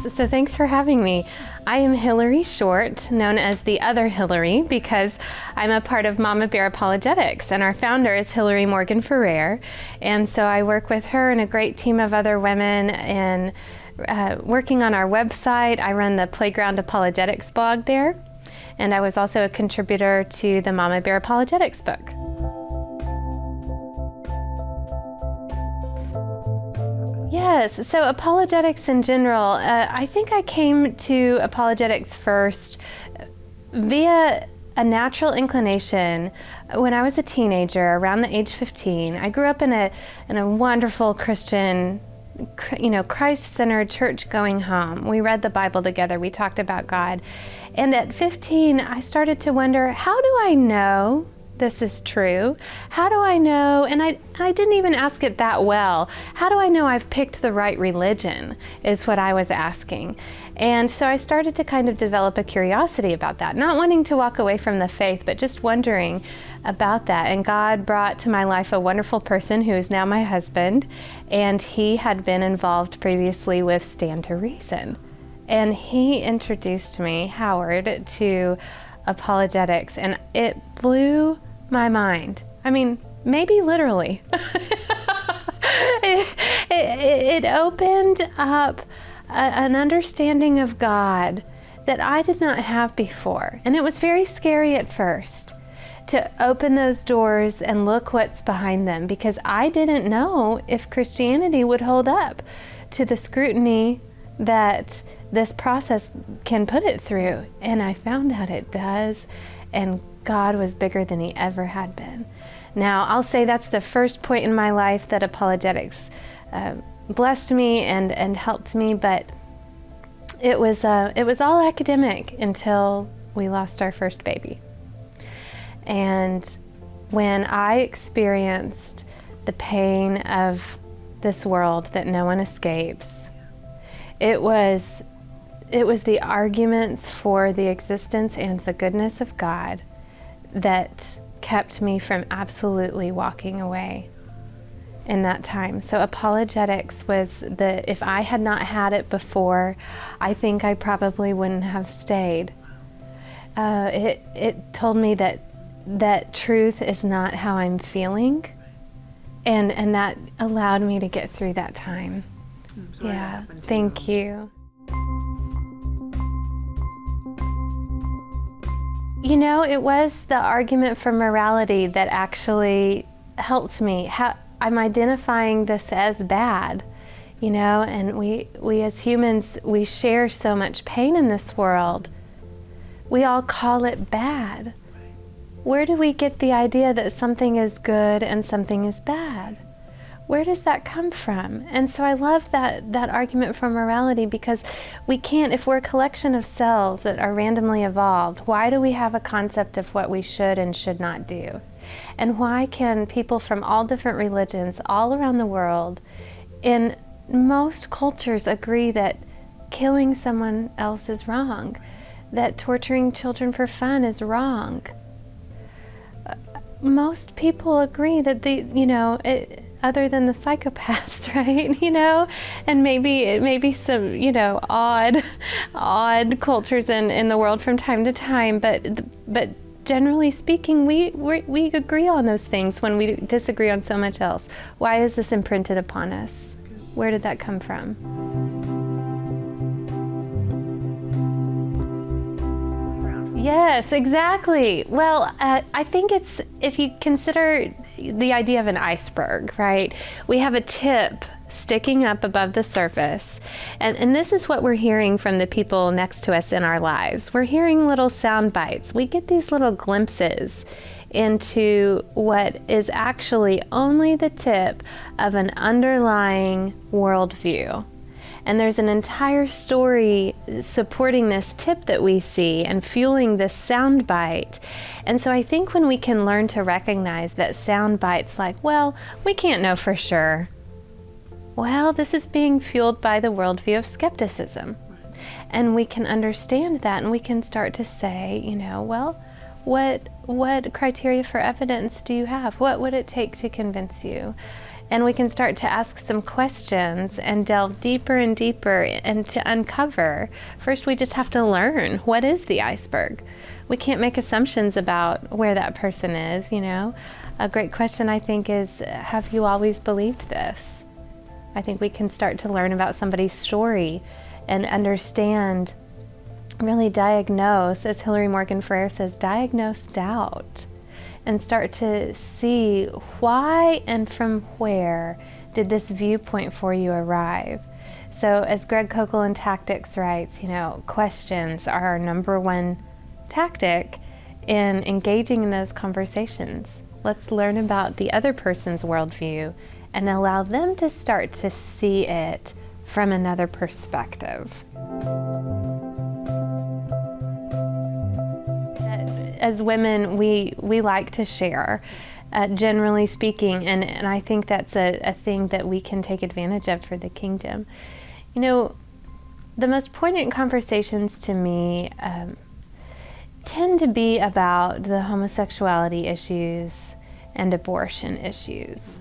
So thanks for having me. I am Hillary Short, known as the other Hillary, because I'm a part of Mama Bear Apologetics, and our founder is Hillary Morgan Ferrer. And so I work with her and a great team of other women in working on our website. I run the Playground Apologetics blog there, and I was also a contributor to the Mama Bear Apologetics book. Yes, so apologetics in general, I think I came to apologetics first via a natural inclination when I was a teenager, around the age 15. I grew up in a wonderful Christian, Christ-centered church-going home. We read the Bible together, we talked about God. And at 15, I started to wonder, how do I know this is true? How do I know, and I didn't even ask it that well, how do I know I've picked the right religion, is what I was asking. And so I started to kind of develop a curiosity about that, not wanting to walk away from the faith, but just wondering about that. And God brought to my life a wonderful person who is now my husband, and he had been involved previously with Stand to Reason. And he introduced me, Howard, to apologetics, and it blew my mind. I mean, maybe literally. it opened up an understanding of God that I did not have before. And it was very scary at first to open those doors and look what's behind them, because I didn't know if Christianity would hold up to the scrutiny that this process can put it through. And I found out it does, and God was bigger than he ever had been. Now, I'll say that's the first point in my life that apologetics blessed me and helped me, but it was all academic until we lost our first baby. And when I experienced the pain of this world that no one escapes, it was the arguments for the existence and the goodness of God that kept me from absolutely walking away in that time. So apologetics was if I had not had it before, I think I probably wouldn't have stayed. It told me that truth is not how I'm feeling, and that allowed me to get through that time. Yeah, thank you. You know, it was the argument for morality that actually helped me. I'm identifying this as bad, and we as humans, we share so much pain in this world. We all call it bad. Where do we get the idea that something is good and something is bad? Where does that come from? And so I love that argument for morality, because we can't, if we're a collection of cells that are randomly evolved, why do we have a concept of what we should and should not do? And why can people from all different religions all around the world, in most cultures, agree that killing someone else is wrong, that torturing children for fun is wrong? Most people agree that other than the psychopaths, right? And maybe some, odd cultures in the world from time to time, but generally speaking, we agree on those things when we disagree on so much else. Why is this imprinted upon us? Where did that come from? Yes, exactly. Well, I think it's, if you consider the idea of an iceberg, right? We have a tip sticking up above the surface, and this is what we're hearing from the people next to us in our lives. We're hearing little sound bites. We get these little glimpses into what is actually only the tip of an underlying worldview. And there's an entire story supporting this tip that we see and fueling this sound bite. And so I think when we can learn to recognize that sound bites like, well, we can't know for sure. Well, this is being fueled by the worldview of skepticism. And we can understand that, and we can start to say, well, what criteria for evidence do you have? What would it take to convince you? And we can start to ask some questions and delve deeper and deeper and to uncover. First, we just have to learn, what is the iceberg? We can't make assumptions about where that person is, you know. A great question, I think, is, have you always believed this? I think we can start to learn about somebody's story and understand, really diagnose, as Hillary Morgan Frere says, diagnose doubt, and start to see why and from where did this viewpoint for you arrive. So as Greg Koukl in Tactics writes, you know, questions are our number one tactic in engaging in those conversations. Let's learn about the other person's worldview and allow them to start to see it from another perspective. As women, we like to share, generally speaking, and I think that's a thing that we can take advantage of for the kingdom. You know, the most poignant conversations to me tend to be about the homosexuality issues and abortion issues.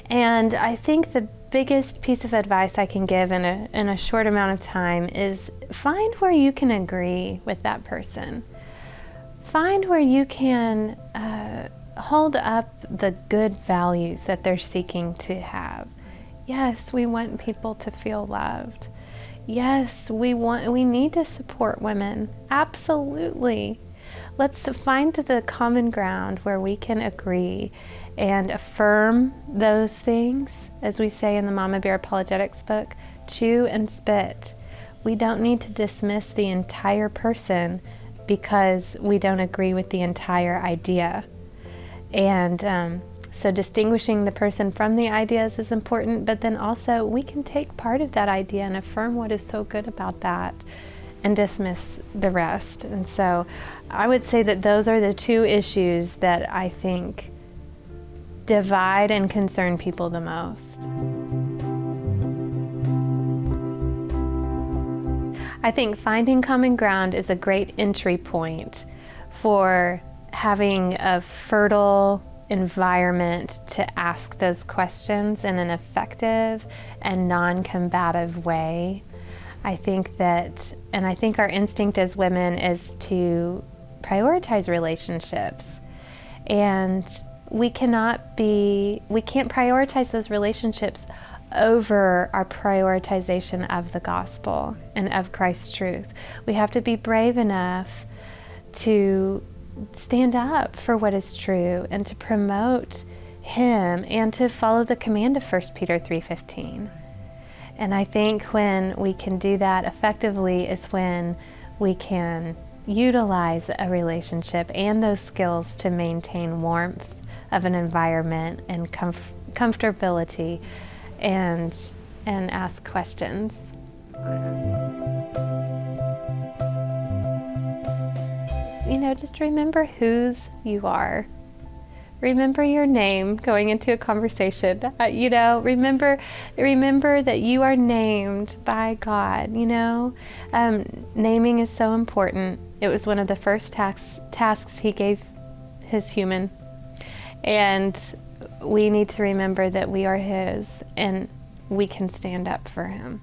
And I think the biggest piece of advice I can give in a short amount of time is find where you can agree with that person. Find where you can hold up the good values that they're seeking to have. Yes, we want people to feel loved. Yes, we need to support women. Absolutely. Let's find the common ground where we can agree and affirm those things. As we say in the Mama Bear Apologetics book, chew and spit. We don't need to dismiss the entire person because we don't agree with the entire idea. And so distinguishing the person from the ideas is important, but then also we can take part of that idea and affirm what is so good about that and dismiss the rest. And so I would say that those are the two issues that I think divide and concern people the most. I think finding common ground is a great entry point for having a fertile environment to ask those questions in an effective and non-combative way. I think that, and I think our instinct as women is to prioritize relationships, and we can't prioritize those relationships over our prioritization of the gospel and of Christ's truth. We have to be brave enough to stand up for what is true and to promote Him and to follow the command of 1 Peter 3:15. And I think when we can do that effectively is when we can utilize a relationship and those skills to maintain warmth of an environment and comfortability and ask questions. You know, just remember whose you are. Remember your name going into a conversation. You know, remember that you are named by God. You know, naming is so important. It was one of the first tasks He gave His human, and we need to remember that we are His and we can stand up for Him.